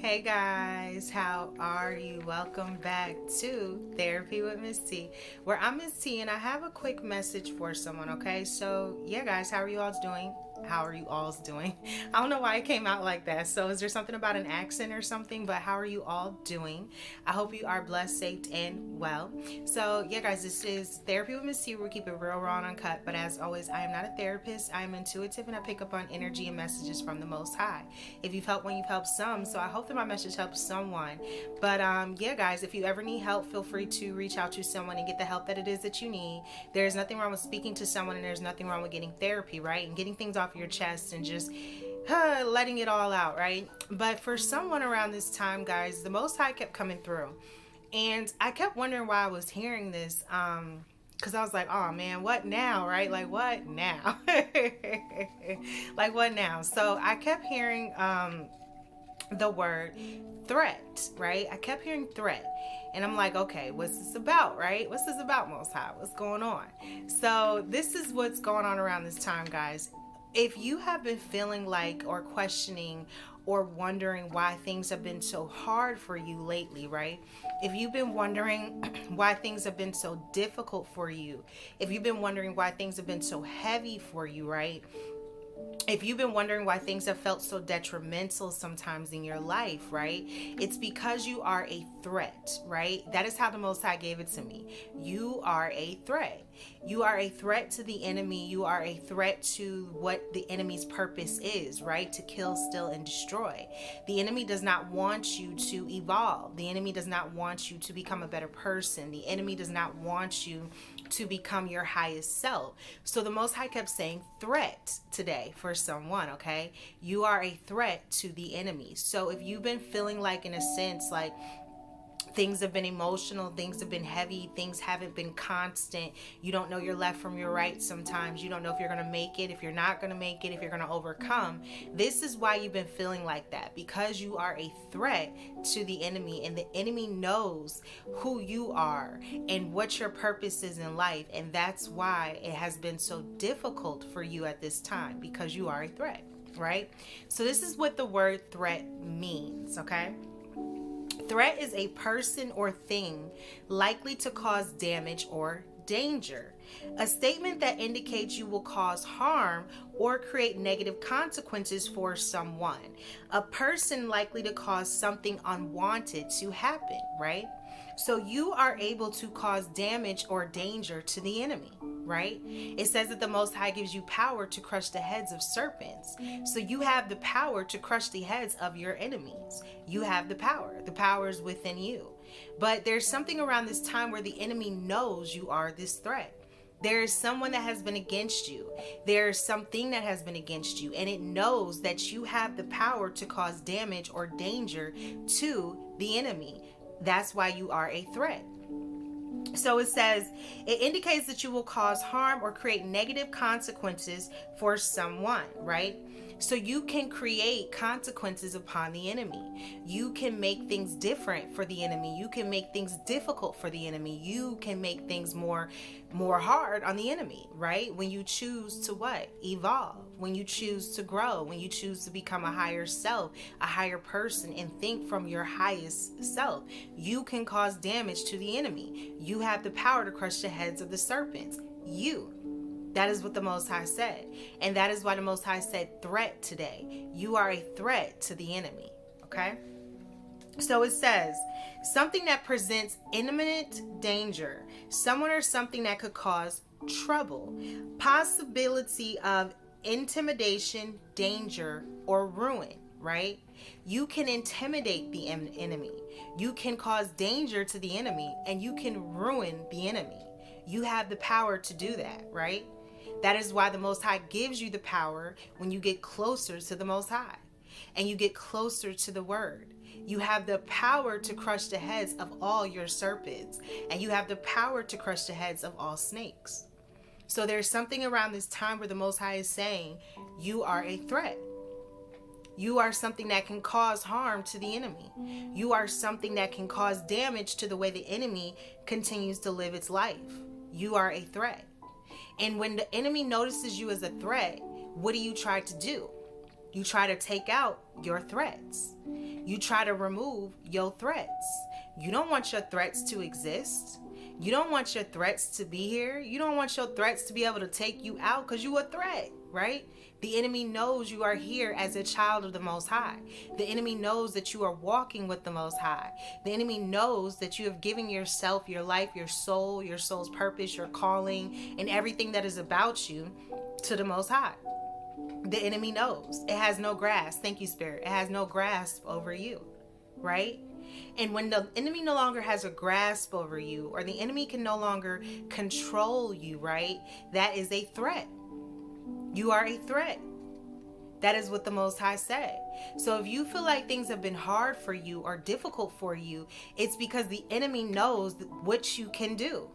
Hey guys, how are you? Welcome back to Therapy with Miss T, where I'm Miss T and I have a quick message for someone, okay? So, yeah, guys, how are you all doing? How are you all doing? I don't know why it came out like that. So, is there something about an accent or something? But how are you all doing? I hope you are blessed, safe, and well. So, yeah, guys, this is Therapy with Miss T. We keep it real, raw, and uncut. But as always, I am not a therapist. I am intuitive and I pick up on energy and messages from the Most High. If you've helped one, you've helped some. So, I hope that my message helps someone. But, yeah, guys, if you ever need help, feel free to reach out to someone and get the help that it is that you need. There's nothing wrong with speaking to someone, and there's nothing wrong with getting therapy, right? And getting things off your chest and just letting it all out, right? But for someone around this time, guys, the Most High kept coming through. And I kept wondering why I was hearing this. Because I was like, oh man, what now, right? Like, what now? Like, what now? So I kept hearing the word threat, right? I kept hearing threat. And I'm like, okay, what's this about, right? What's this about, Most High? What's going on? So this is what's going on around this time, guys. If you have been feeling like or questioning or wondering why things have been so hard for you lately, right? If you've been wondering why things have been so difficult for you, if you've been wondering why things have been so heavy for you, right? If you've been wondering why things have felt so detrimental sometimes in your life, right? It's because you are a threat, right? That is how the Most High gave it to me. You are a threat. You are a threat to the enemy. You are a threat to what the enemy's purpose is, right? To kill, steal, and destroy. The enemy does not want you to evolve. The enemy does not want you to become a better person. The enemy does not want you to become your highest self. So the Most High kept saying threat today for someone, okay? You are a threat to the enemy. So if you've been feeling like, in a sense, like things have been emotional, things have been heavy, things haven't been constant, you don't know your left from your right sometimes, you don't know if you're going to make it, if you're not going to make it, if you're going to overcome, this is why you've been feeling like that, because you are a threat to the enemy, and the enemy knows who you are and what your purpose is in life, and that's why it has been so difficult for you at this time, because you are a threat, right? So this is what the word threat means, okay? Threat is a person or thing likely to cause damage or danger. A statement that indicates you will cause harm or create negative consequences for someone. A person likely to cause something unwanted to happen, right? So you are able to cause damage or danger to the enemy, right? It says that the Most High gives you power to crush the heads of serpents. So you have the power to crush the heads of your enemies. You have the power. The power is within you. But there's something around this time where the enemy knows you are this threat. There is someone that has been against you. There's something that has been against you, and it knows that you have the power to cause damage or danger to the enemy. That's why you are a threat. So it says, it indicates that you will cause harm or create negative consequences for someone, right? So you can create consequences upon the enemy. You can make things different for the enemy. You can make things difficult for the enemy. You can make things more hard on the enemy, right? When you choose to what? Evolve. When you choose to grow. When you choose to become a higher self, a higher person, and think from your highest self, you can cause damage to the enemy. You have the power to crush the heads of the serpents. That is what the Most High said. And that is why the Most High said threat today. You are a threat to the enemy. Okay? So it says, something that presents imminent danger. Someone or something that could cause trouble. Possibility of intimidation, danger, or ruin. Right? You can intimidate the enemy. You can cause danger to the enemy. And you can ruin the enemy. You have the power to do that, right? That is why the Most High gives you the power when you get closer to the Most High and you get closer to the Word. You have the power to crush the heads of all your serpents, and you have the power to crush the heads of all snakes. So there's something around this time where the Most High is saying, you are a threat. You are something that can cause harm to the enemy. You are something that can cause damage to the way the enemy continues to live its life. You are a threat. And when the enemy notices you as a threat, what do you try to do? You try to take out your threats. You try to remove your threats. You don't want your threats to exist. You don't want your threats to be here. You don't want your threats to be able to take you out because you a threat, right? The enemy knows you are here as a child of the Most High. The enemy knows that you are walking with the Most High. The enemy knows that you have given yourself, your life, your soul's purpose, your calling, and everything that is about you to the Most High. The enemy knows. It has no grasp. Thank you, Spirit. It has no grasp over you, right? And when the enemy no longer has a grasp over you, or the enemy can no longer control you, right? That is a threat. You are a threat. That is what the Most High said. So if you feel like things have been hard for you or difficult for you, it's because the enemy knows what you can do.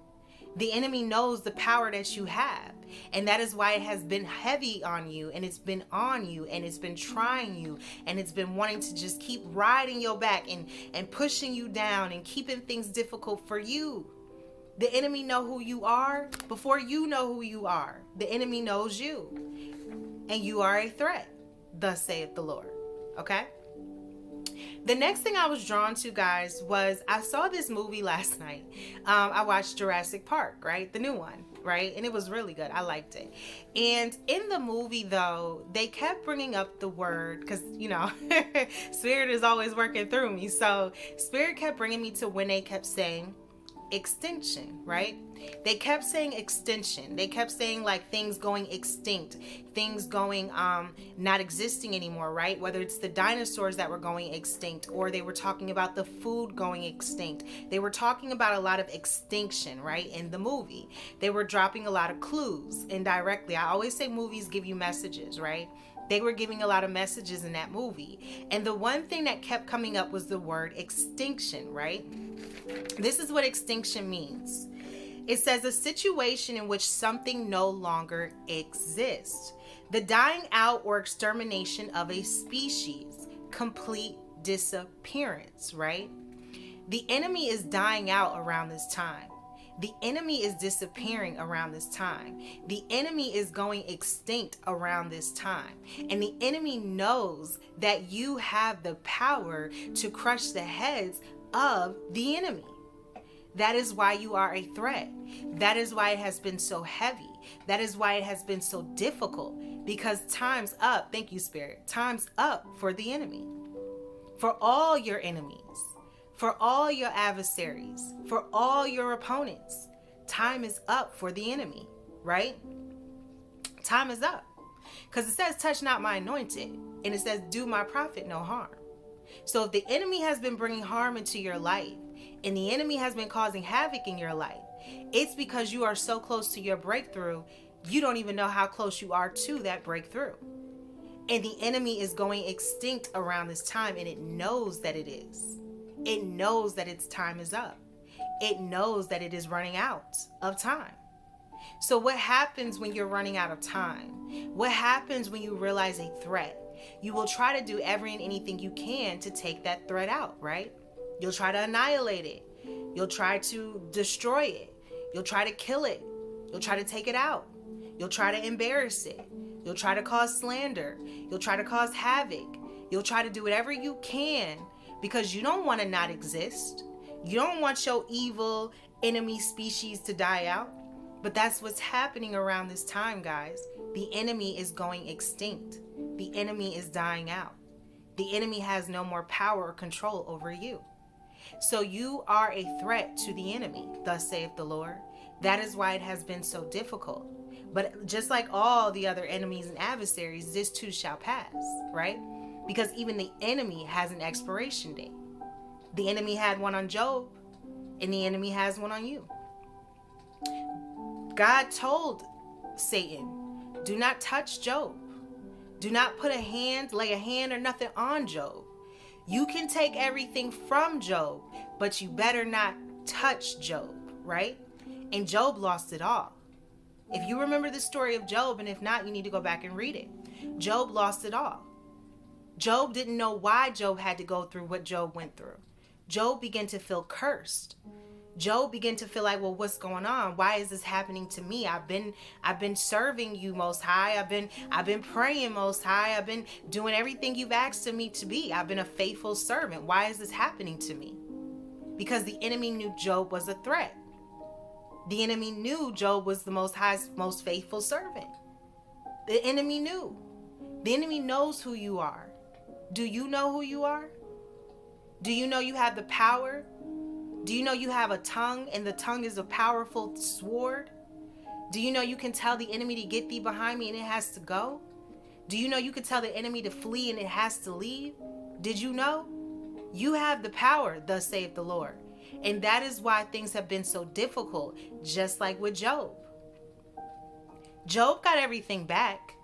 The enemy knows the power that you have. And that is why it has been heavy on you, and it's been on you, and it's been trying you, and it's been wanting to just keep riding your back and pushing you down and keeping things difficult for you. The enemy know who you are before you know who you are. The enemy knows you, and you are a threat, thus saith the Lord. Okay? The next thing I was drawn to, guys, was I saw this movie last night. I watched Jurassic Park, right? The new one, right? And it was really good. I liked it. And in the movie, though, they kept bringing up the word, because, you know, Spirit is always working through me. So Spirit kept bringing me to when they kept saying extinction, right? They kept saying extinction. They kept saying like things going extinct, things going not existing anymore, right? Whether it's the dinosaurs that were going extinct, or they were talking about the food going extinct. They were talking about a lot of extinction, right? In the movie, they were dropping a lot of clues indirectly. I always say movies give you messages, right? They were giving a lot of messages in that movie. And the one thing that kept coming up was the word extinction, right? This is what extinction means. It says a situation in which something no longer exists. The dying out or extermination of a species. Complete disappearance, right? The enemy is dying out around this time. The enemy is disappearing around this time. The enemy is going extinct around this time. And the enemy knows that you have the power to crush the heads of the enemy. That is why you are a threat. That is why it has been so heavy. That is why it has been so difficult. Because time's up. Thank you, Spirit. Time's up for the enemy. For all your enemies. For all your adversaries, for all your opponents, time is up for the enemy, right? Time is up. Because it says, touch not my anointed. And it says, do my prophet no harm. So if the enemy has been bringing harm into your life, and the enemy has been causing havoc in your life, it's because you are so close to your breakthrough, you don't even know how close you are to that breakthrough. And the enemy is going extinct around this time, and it knows that it is. It knows that its time is up. It knows that it is running out of time. So what happens when you're running out of time? What happens when you realize a threat? You will try to do every and anything you can to take that threat out, right? You'll try to annihilate it. You'll try to destroy it. You'll try to kill it. You'll try to take it out. You'll try to embarrass it. You'll try to cause slander. You'll try to cause havoc. You'll try to do whatever you can, because you don't want to not exist. You don't want your evil enemy species to die out. But that's what's happening around this time, guys. The enemy is going extinct. The enemy is dying out. The enemy has no more power or control over you. So you are a threat to the enemy, thus saith the Lord. That is why it has been so difficult. But just like all the other enemies and adversaries, this too shall pass, right? Because even the enemy has an expiration date. The enemy had one on Job, and the enemy has one on you. God told Satan, do not touch Job. Do not lay a hand or nothing on Job. You can take everything from Job, but you better not touch Job, right? And Job lost it all. If you remember the story of Job, and if not, you need to go back and read it. Job lost it all. Job didn't know why Job had to go through what Job went through. Job began to feel cursed. Job began to feel like, well, what's going on? Why is this happening to me? I've been serving you, Most High. I've been praying, Most High. I've been doing everything you've asked of me to be. I've been a faithful servant. Why is this happening to me? Because the enemy knew Job was a threat. The enemy knew Job was the Most High's most faithful servant. The enemy knew. The enemy knows who you are. Do you know who you are? Do you know you have the power? Do you know you have a tongue, and the tongue is a powerful sword? Do you know you can tell the enemy to get thee behind me and it has to go? Do you know you can tell the enemy to flee and it has to leave? Did you know? You have the power, thus saith the Lord. And that is why things have been so difficult, just like with Job. Job got everything back,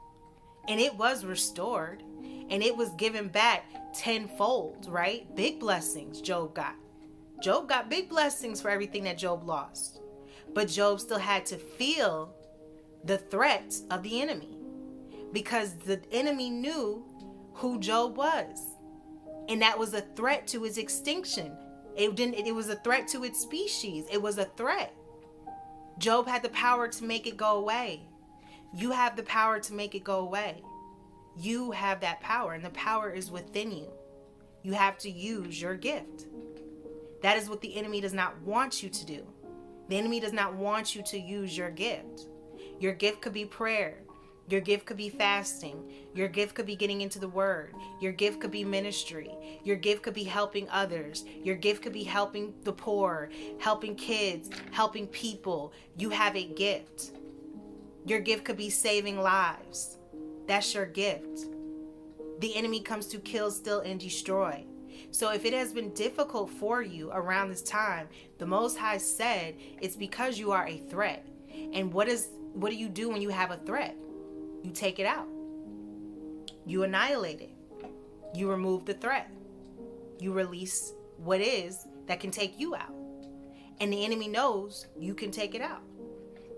and it was restored, and it was given back tenfold, right? Big blessings Job got. Job got big blessings for everything that Job lost. But Job still had to feel the threats of the enemy, because the enemy knew who Job was. And that was a threat to his extinction. It was a threat to its species. It was a threat. Job had the power to make it go away. You have the power to make it go away. You have that power, and the power is within you. You have to use your gift. That is what the enemy does not want you to do. The enemy does not want you to use your gift. Your gift could be prayer. Your gift could be fasting. Your gift could be getting into the word. Your gift could be ministry. Your gift could be helping others. Your gift could be helping the poor, helping kids, helping people. You have a gift. Your gift could be saving lives. That's your gift. The enemy comes to kill, steal, and destroy. So if it has been difficult for you around this time, the Most High said it's because you are a threat. And what do you do when you have a threat? You take it out. You annihilate it. You remove the threat. You release what is that can take you out. And the enemy knows you can take it out.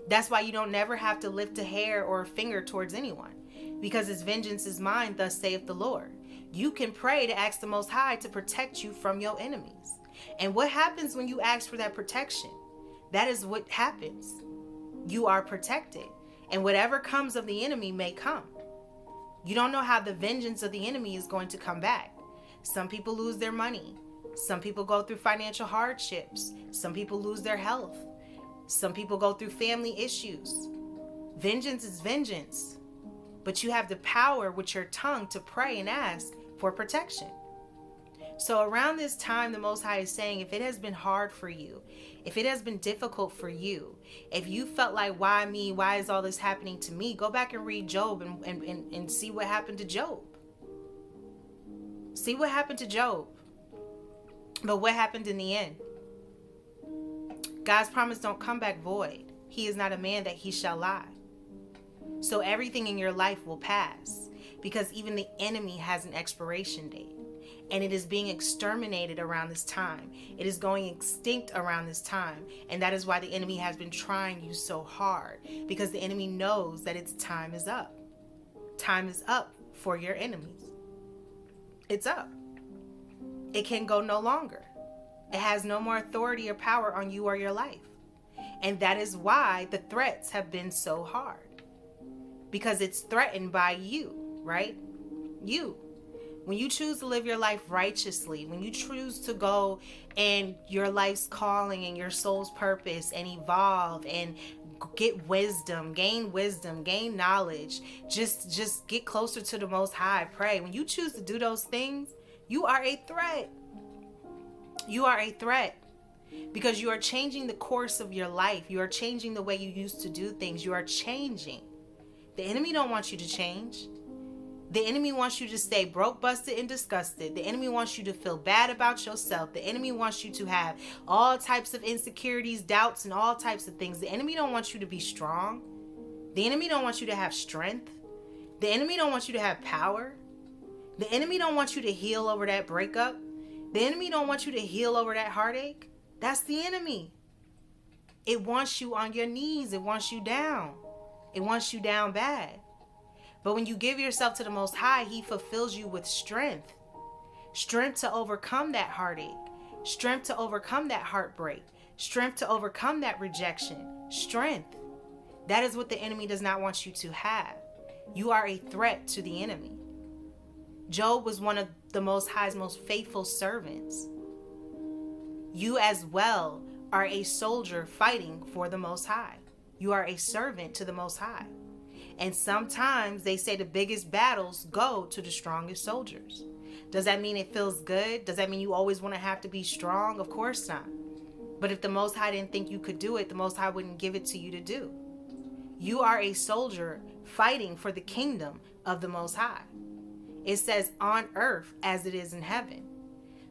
That's why you don't never have to lift a hair or a finger towards anyone, because his vengeance is mine, thus saith the Lord. You can pray to ask the Most High to protect you from your enemies. And what happens when you ask for that protection? That is what happens. You are protected. And whatever comes of the enemy may come. You don't know how the vengeance of the enemy is going to come back. Some people lose their money. Some people go through financial hardships. Some people lose their health. Some people go through family issues. Vengeance is vengeance. But you have the power with your tongue to pray and ask for protection. So around this time, the Most High is saying, if it has been hard for you, if it has been difficult for you, if you felt like, why me? Why is all this happening to me? Go back and read Job and see what happened to Job. See what happened to Job. But what happened in the end? God's promise don't come back void. He is not a man that he shall lie. So everything in your life will pass, because even the enemy has an expiration date. And it is being exterminated around this time. It is going extinct around this time. And that is why the enemy has been trying you so hard, because the enemy knows that its time is up. Time is up for your enemies. It's up. It can go no longer. It has no more authority or power on you or your life. And that is why the threats have been so hard, because it's threatened by you, right? You. When you choose to live your life righteously, when you choose to go and your life's calling and your soul's purpose and evolve and get wisdom, gain knowledge, just get closer to the Most High, pray. When you choose to do those things, you are a threat. You are a threat, because you are changing the course of your life. You are changing the way you used to do things. You are changing. The enemy don't want you to change. The enemy wants you to stay broke, busted, and disgusted. The enemy wants you to feel bad about yourself. The enemy wants you to have all types of insecurities, doubts, and all types of things. The enemy don't want you to be strong. The enemy don't want you to have strength. The enemy don't want you to have power. The enemy don't want you to heal over that breakup. The enemy don't want you to heal over that heartache. That's the enemy. It wants you on your knees. It wants you down. It wants you down bad. But when you give yourself to the Most High, he fulfills you with strength. Strength to overcome that heartache. Strength to overcome that heartbreak. Strength to overcome that rejection. Strength. That is what the enemy does not want you to have. You are a threat to the enemy. Job was one of the Most High's most faithful servants. You as well are a soldier fighting for the Most High. You are a servant to the Most High. And sometimes they say the biggest battles go to the strongest soldiers. Does that mean it feels good? Does that mean you always want to have to be strong? Of course not. But if the Most High didn't think you could do it, the Most High wouldn't give it to you to do. You are a soldier fighting for the kingdom of the Most High. It says on earth as it is in heaven.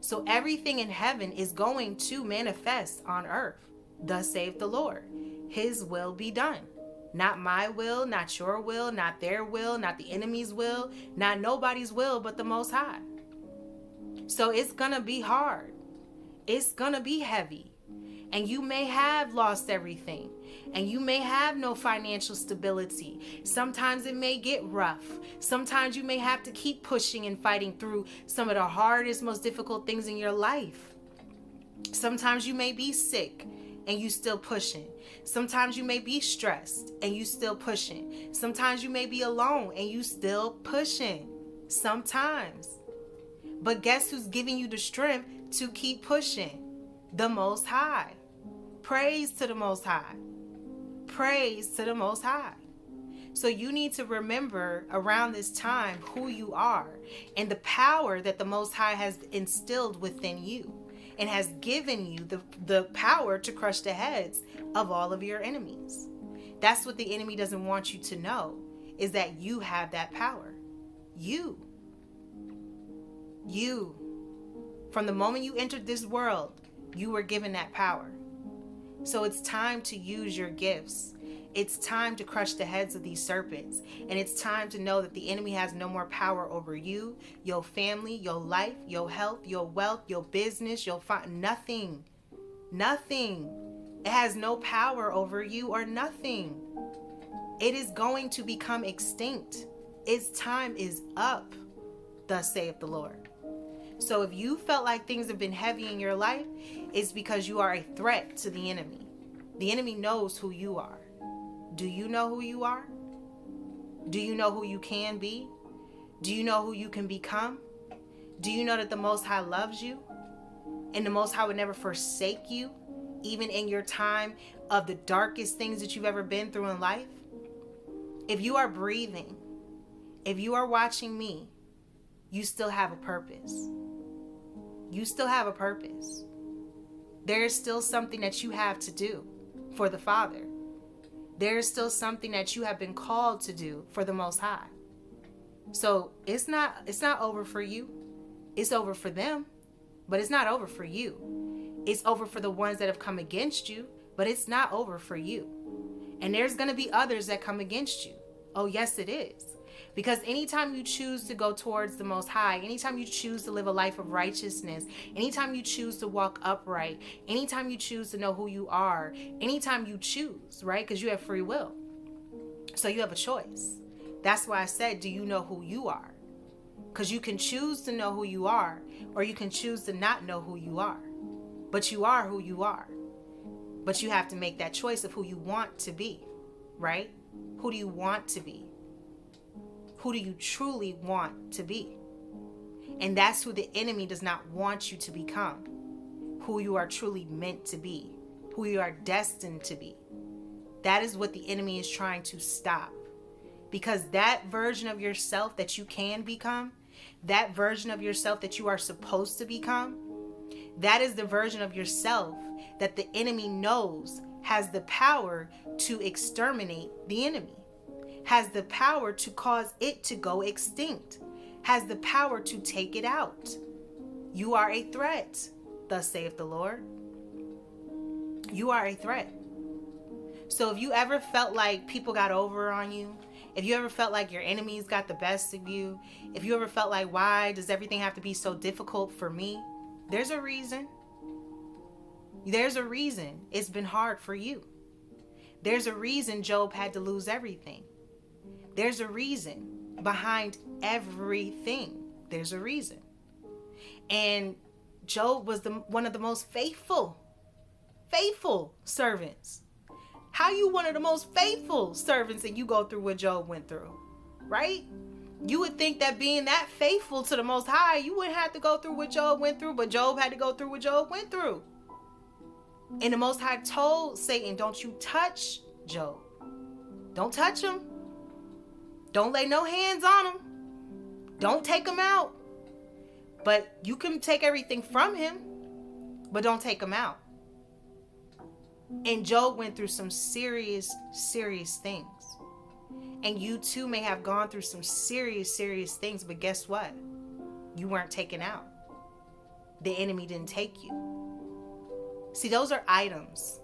So everything in heaven is going to manifest on earth. Thus saith the Lord. His will be done. Not my will, not your will, not their will, not the enemy's will, not nobody's will, but the Most High. So it's going to be hard. It's going to be heavy. And you may have lost everything. And you may have no financial stability. Sometimes it may get rough. Sometimes you may have to keep pushing and fighting through some of the hardest, most difficult things in your life. Sometimes you may be sick and you still pushing. Sometimes you may be stressed and you still pushing. Sometimes you may be alone and you still pushing. Sometimes. But guess who's giving you the strength to keep pushing? The Most High. Praise to the Most High. Praise to the Most High. So you need to remember around this time who you are and the power that the Most High has instilled within you and has given you the power to crush the heads of all of your enemies. That's what the enemy doesn't want you to know, is that you have that power. You. From the moment you entered this world, you were given that power. So it's time to use your gifts. It's time to crush the heads of these serpents. And it's time to know that the enemy has no more power over you, your family, your life, your health, your wealth, your business, nothing. Nothing. It has no power over you or nothing. It is going to become extinct. Its time is up, thus saith the Lord. So if you felt like things have been heavy in your life, it's because you are a threat to the enemy. The enemy knows who you are. Do you know who you are? Do you know who you can be? Do you know who you can become? Do you know that the Most High loves you? And the Most High would never forsake you, even in your time of the darkest things that you've ever been through in life? If you are breathing, if you are watching me, you still have a purpose. You still have a purpose. There is still something that you have to do for the Father. There is still something that you have been called to do for the Most High. So it's not over for you. It's over for them, but it's not over for you. It's over for the ones that have come against you, but it's not over for you. And there's going to be others that come against you. Oh, yes, it is. Because anytime you choose to go towards the Most High, anytime you choose to live a life of righteousness, anytime you choose to walk upright, anytime you choose to know who you are, anytime you choose, right? Because you have free will. So you have a choice. That's why I said, do you know who you are? Because you can choose to know who you are, or you can choose to not know who you are. But you are who you are. But you have to make that choice of who you want to be, right? Who do you want to be? Who do you truly want to be? And that's who the enemy does not want you to become. Who you are truly meant to be. Who you are destined to be. That is what the enemy is trying to stop. Because that version of yourself that you can become, that version of yourself that you are supposed to become, that is the version of yourself that the enemy knows has the power to exterminate the enemy. Has the power to cause it to go extinct, has the power to take it out. You are a threat, thus saith the Lord. You are a threat. So if you ever felt like people got over on you, if you ever felt like your enemies got the best of you, if you ever felt like, why does everything have to be so difficult for me? There's a reason. There's a reason it's been hard for you. There's a reason Job had to lose everything. There's a reason behind everything. There's a reason. And Job was one of the most faithful faithful servants. How you one of the most faithful servants and you go through what Job went through, right? You would think that being that faithful to the Most High, you wouldn't have to go through what Job went through, but Job had to go through what Job went through. And the Most High told Satan, don't you touch Job. Don't touch him. Don't lay no hands on him. Don't take him out. But you can take everything from him, but don't take him out. And Job went through some serious, serious things. And you too may have gone through some serious, serious things, but guess what? You weren't taken out. The enemy didn't take you. See, those are items.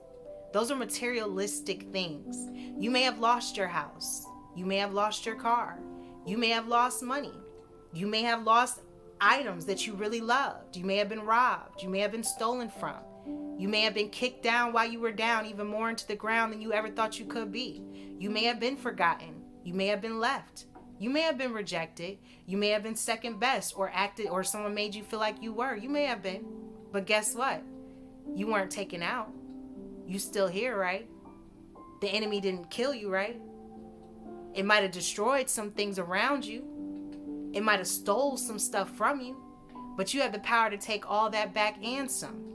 Those are materialistic things. You may have lost your house. You may have lost your car. You may have lost money. You may have lost items that you really loved. You may have been robbed. You may have been stolen from. You may have been kicked down while you were down even more into the ground than you ever thought you could be. You may have been forgotten. You may have been left. You may have been rejected. You may have been second best or acted, or someone made you feel like you were. You may have been. But guess what? You weren't taken out. You still here, right? The enemy didn't kill you, right? It might have destroyed some things around you. It might have stole some stuff from you. But you have the power to take all that back and some.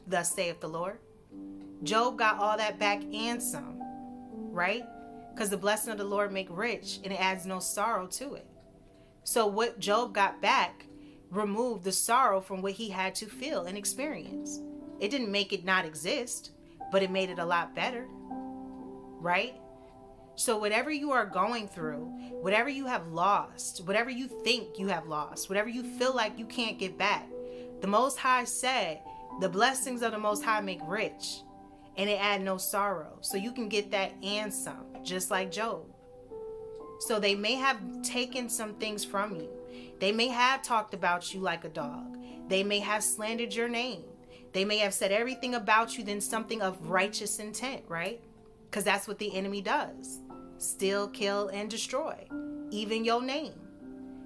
Thus saith the Lord. Job got all that back and some, right? Because the blessing of the Lord make rich and it adds no sorrow to it. So what Job got back removed the sorrow from what he had to feel and experience. It didn't make it not exist, but it made it a lot better, right? So whatever you are going through, whatever you have lost, whatever you think you have lost, whatever you feel like you can't get back, the Most High said, the blessings of the Most High make rich and it add no sorrow. So you can get that and some, just like Job. So they may have taken some things from you. They may have talked about you like a dog. They may have slandered your name. They may have said everything about you than something of righteous intent, right? Because that's what the enemy does. Steal, kill, and destroy. Even your name.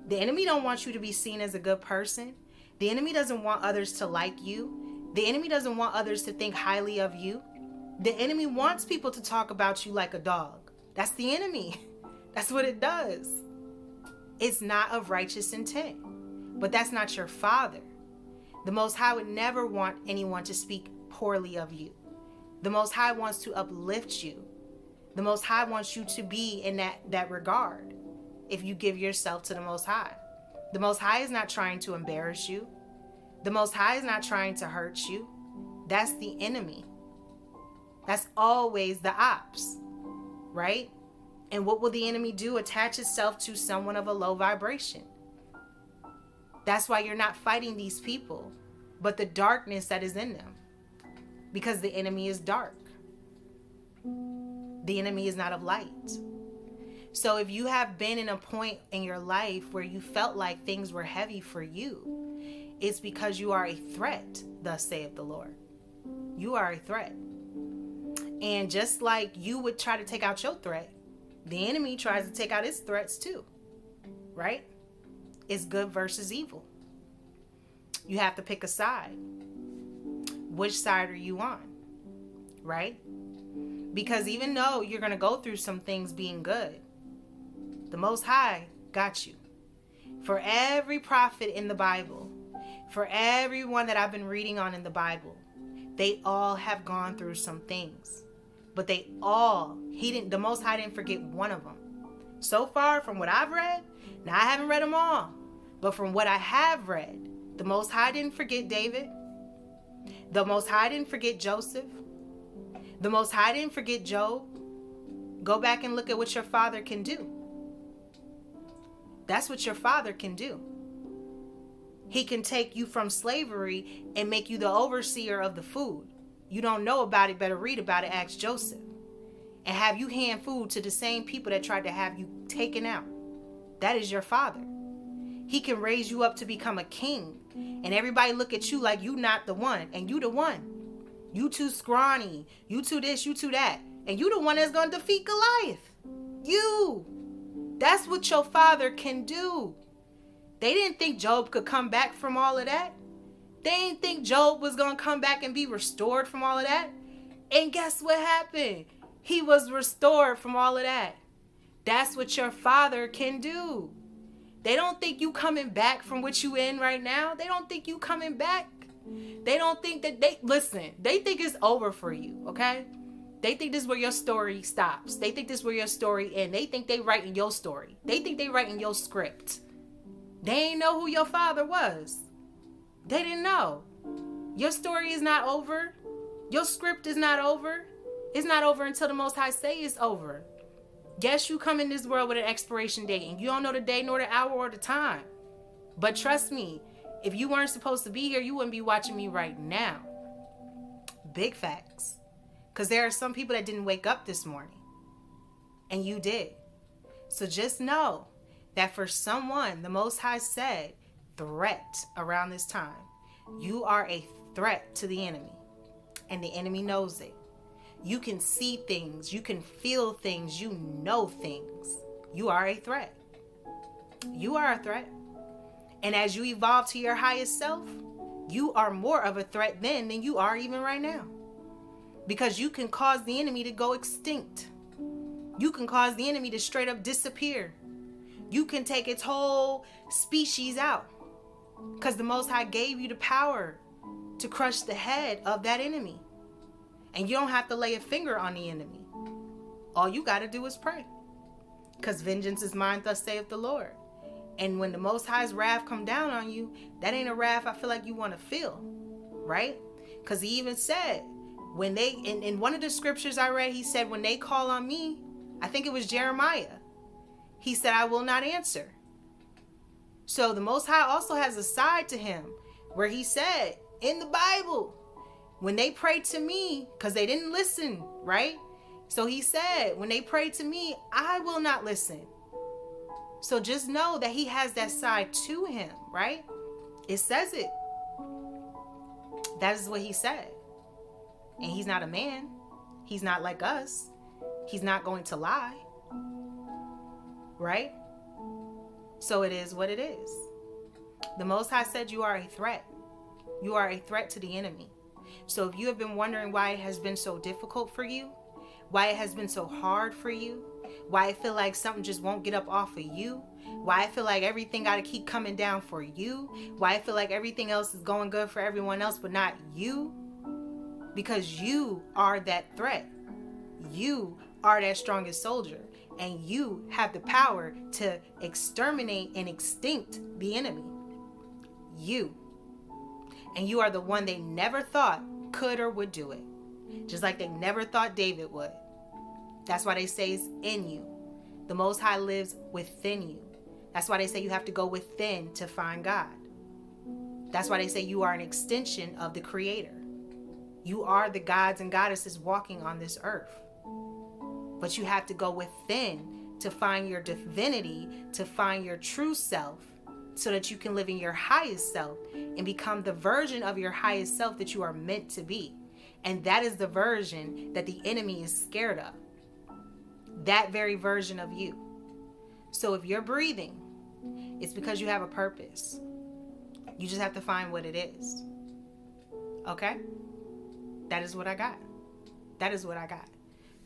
The enemy don't want you to be seen as a good person. The enemy doesn't want others to like you. The enemy doesn't want others to think highly of you. The enemy wants people to talk about you like a dog. That's the enemy. That's what it does. It's not of righteous intent. But that's not your Father. The Most High would never want anyone to speak poorly of you. The Most High wants to uplift you. The Most High wants you to be in that regard if you give yourself to the Most High. The Most High is not trying to embarrass you. The Most High is not trying to hurt you. That's the enemy. That's always the ops, right? And what will the enemy do? Attach itself to someone of a low vibration. That's why you're not fighting these people, but the darkness that is in them. Because the enemy is dark. The enemy is not of light. So if you have been in a point in your life where you felt like things were heavy for you, it's because you are a threat, thus saith the Lord. You are a threat. And just like you would try to take out your threat, the enemy tries to take out his threats too, right? It's good versus evil. You have to pick a side. Which side are you on, right? Because even though you're going to go through some things being good, the Most High got you. For every prophet in the Bible, for everyone that I've been reading on in the Bible, they all have gone through some things. But the Most High didn't forget one of them. So far from what I've read, now I haven't read them all, but from what I have read, the Most High didn't forget David. The Most High didn't forget Joseph. The Most High didn't forget Job. Go back and look at what your Father can do. That's what your Father can do. He can take you from slavery and make you the overseer of the food. You don't know about it, better read about it, ask Joseph. And have you hand food to the same people that tried to have you taken out. That is your Father. He can raise you up to become a king. And everybody look at you like you not the one. And you the one. You too scrawny. You too this, you too that. And you the one that's going to defeat Goliath. You. That's what your Father can do. They didn't think Job could come back from all of that. They didn't think Job was going to come back and be restored from all of that. And guess what happened? He was restored from all of that. That's what your Father can do. They don't think you coming back from what you in right now. They don't think you coming back. They don't think that they think it's over for you, okay? They think this is where your story stops. They think this is where your story ends. They think they writing your story. They think they writing your script. They ain't know who your father was. They didn't know. Your story is not over. Your script is not over. It's not over until the Most High say it's over. Yes, you come in this world with an expiration date, and you don't know the day, nor the hour, or the time. But trust me, if you weren't supposed to be here, you wouldn't be watching me right now. Big facts. Because there are some people that didn't wake up this morning. And you did. So just know that for someone, the Most High said, threat around this time. You are a threat to the enemy. And the enemy knows it. You can see things. You can feel things. You know things. You are a threat. You are a threat. And as you evolve to your highest self, you are more of a threat then than you are even right now. Because you can cause the enemy to go extinct. You can cause the enemy to straight up disappear. You can take its whole species out. Because the Most High gave you the power to crush the head of that enemy. And you don't have to lay a finger on the enemy. All you got to do is pray. Because vengeance is mine, thus saith the Lord. And when the Most High's wrath come down on you, that ain't a wrath I feel like you want to feel. Right? Because he even said, when they, in one of the scriptures I read, he said, when they call on me, I think it was Jeremiah, he said, I will not answer. So the Most High also has a side to him where he said in the Bible, when they prayed to me, because they didn't listen, right? So he said, when they prayed to me, I will not listen. So just know that he has that side to him, right? It says it. That is what he said. And he's not a man. He's not like us. He's not going to lie. Right? So it is what it is. The Most High said you are a threat. You are a threat to the enemy. So if you have been wondering why it has been so difficult for you, why it has been so hard for you, why I feel like something just won't get up off of you, why I feel like everything got to keep coming down for you, why I feel like everything else is going good for everyone else but not you, because you are that threat. You are that strongest soldier, and you have the power to exterminate and extinct the enemy. You. And you are the one they never thought could or would do it. Just like they never thought David would. That's why they say it's in you. The Most High lives within you. That's why they say you have to go within to find God. That's why they say you are an extension of the Creator. You are the gods and goddesses walking on this earth. But you have to go within to find your divinity, to find your true self, so that you can live in your highest self and become the version of your highest self that you are meant to be. And that is the version that the enemy is scared of. That very version of you. So if you're breathing, it's because you have a purpose. You just have to find what it is. Okay? That is what I got. That is what I got.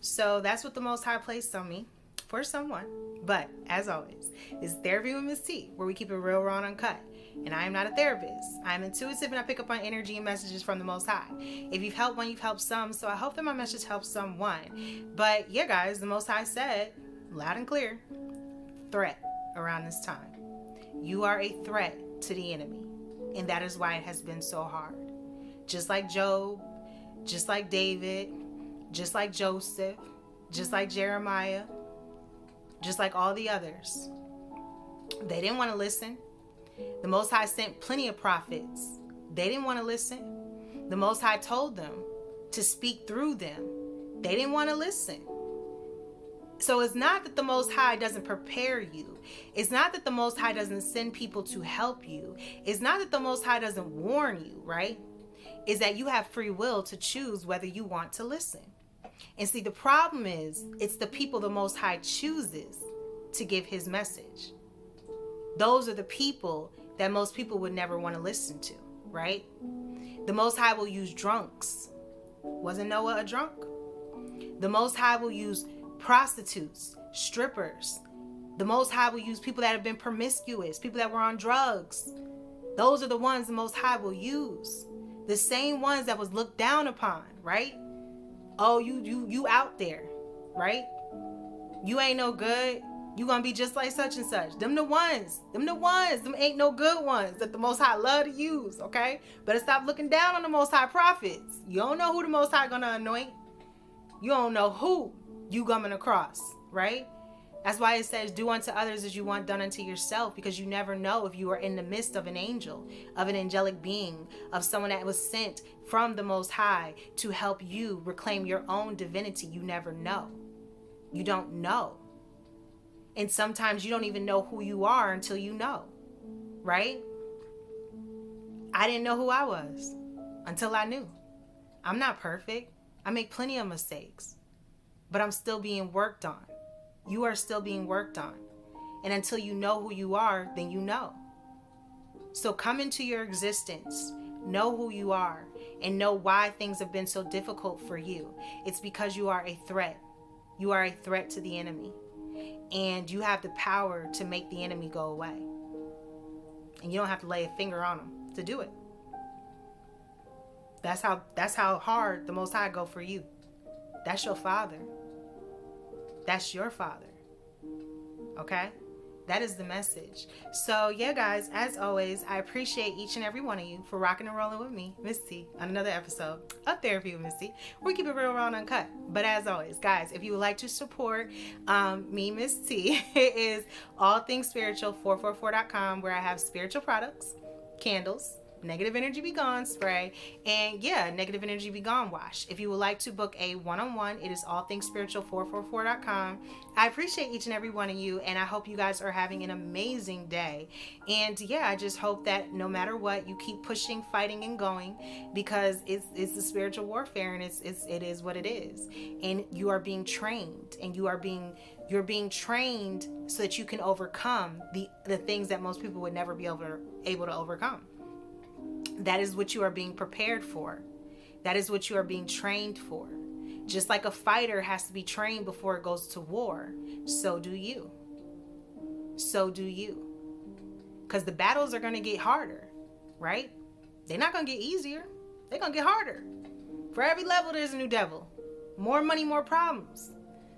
So that's what the Most High placed on me for someone. But as always, it's Therapy with Miss T, where we keep it real, raw, and uncut. And I am not a therapist. I'm intuitive and I pick up on energy and messages from the Most High. If you've helped one, you've helped some. So I hope that my message helps someone. But yeah, guys, the Most High said, loud and clear, threat around this time. You are a threat to the enemy. And that is why it has been so hard. Just like Job, just like David, just like Joseph, just like Jeremiah, just like all the others. They didn't want to listen. The Most High sent plenty of prophets. They didn't want to listen. The Most High told them to speak through them. They didn't want to listen. So it's not that the Most High doesn't prepare you. It's not that the Most High doesn't send people to help you. It's not that the Most High doesn't warn you, right? Is that you have free will to choose whether you want to listen. And see, the problem is, it's the people the Most High chooses to give his message. Those are the people that most people would never want to listen to. right? The Most High will use drunks. Wasn't Noah a drunk? The Most High will use prostitutes, strippers. The Most High will use people that have been promiscuous, people that were on drugs. Those are the ones the Most High will use. The same ones that was looked down upon, right? Oh, you out there, right? You ain't no good. You gonna be just like such and such. Them the ones. Them ain't no good ones that the Most High love to use, okay? Better stop looking down on the Most High prophets. You don't know who the Most High gonna anoint. You don't know who you coming across, right? That's why it says, do unto others as you want done unto yourself, because you never know if you are in the midst of an angel, of an angelic being, of someone that was sent from the Most High to help you reclaim your own divinity. You never know. You don't know. And sometimes you don't even know who you are until you know, right? I didn't know who I was until I knew. I'm not perfect. I make plenty of mistakes, but I'm still being worked on. You are still being worked on. And until you know who you are, then you know. So come into your existence, know who you are, and know why things have been so difficult for you. It's because you are a threat. You are a threat to the enemy. And you have the power to make the enemy go away. And you don't have to lay a finger on him to do it. That's how hard the Most High go for you. That's your father. That's your father. Okay? That is the message. So yeah, guys, as always, I appreciate each and every one of you for rocking and rolling with me, Miss T, on another episode of Therapy with Miss T. We keep it real, raw, and uncut. But as always, guys, if you would like to support me, Miss T, it is All Things Spiritual 444.com, where I have spiritual products, candles, Negative Energy Be Gone spray, and Negative Energy Be Gone wash. If you would like to book a one-on-one, it is allthingspiritual444.com. I appreciate each and every one of you, and I hope you guys are having an amazing day. And I just hope that no matter what, you keep pushing, fighting, and going, because it's the spiritual warfare, and it is what it is. And you are being trained, and you're being trained so that you can overcome the things that most people would never be able to overcome. That is what you are being prepared for. That is what you are being trained for. Just like a fighter has to be trained before it goes to war, so do you. So do you. Because the battles are going to get harder, right? They're not going to get easier. They're going to get harder. For every level, there's a new devil. More money, more problems.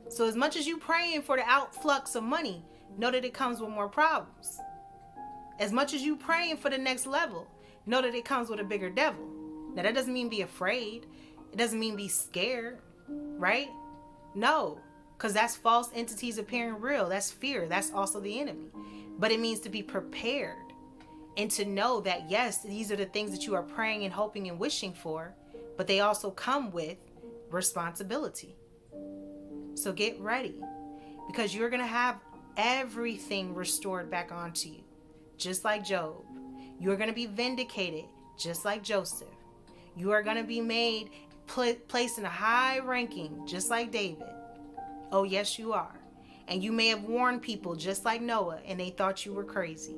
So as much as you praying for the outflux of money, know that it comes with more problems. As much as you praying for the next level, know that it comes with a bigger devil. Now, that doesn't mean be afraid. It doesn't mean be scared, right? No, because that's false entities appearing real. That's fear. That's also the enemy. But it means to be prepared and to know that, yes, these are the things that you are praying and hoping and wishing for, but they also come with responsibility. So get ready, because you're going to have everything restored back onto you, just like Job. You're going to be vindicated, just like Joseph. You are going to be made, placed in a high ranking, just like David. Oh, yes, you are. And you may have warned people, just like Noah, and they thought you were crazy.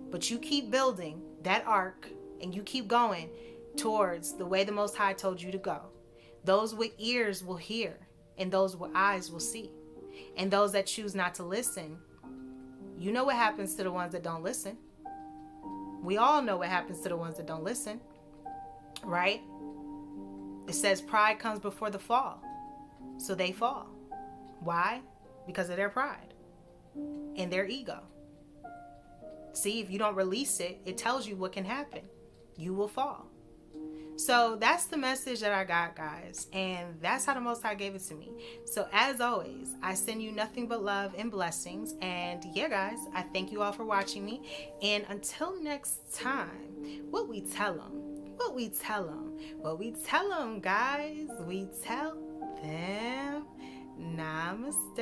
But you keep building that ark, and you keep going towards the way the Most High told you to go. Those with ears will hear, and those with eyes will see. And those that choose not to listen, you know what happens to the ones that don't listen. We all know what happens to the ones that don't listen, right? It says pride comes before the fall. So they fall. Why? Because of their pride and their ego. See, if you don't release it, it tells you what can happen. You will fall. So that's the message that I got, guys. And that's how the Most High gave it to me. So as always, I send you nothing but love and blessings. And guys, I thank you all for watching me. And until next time, what we tell them, guys, we tell them namaste.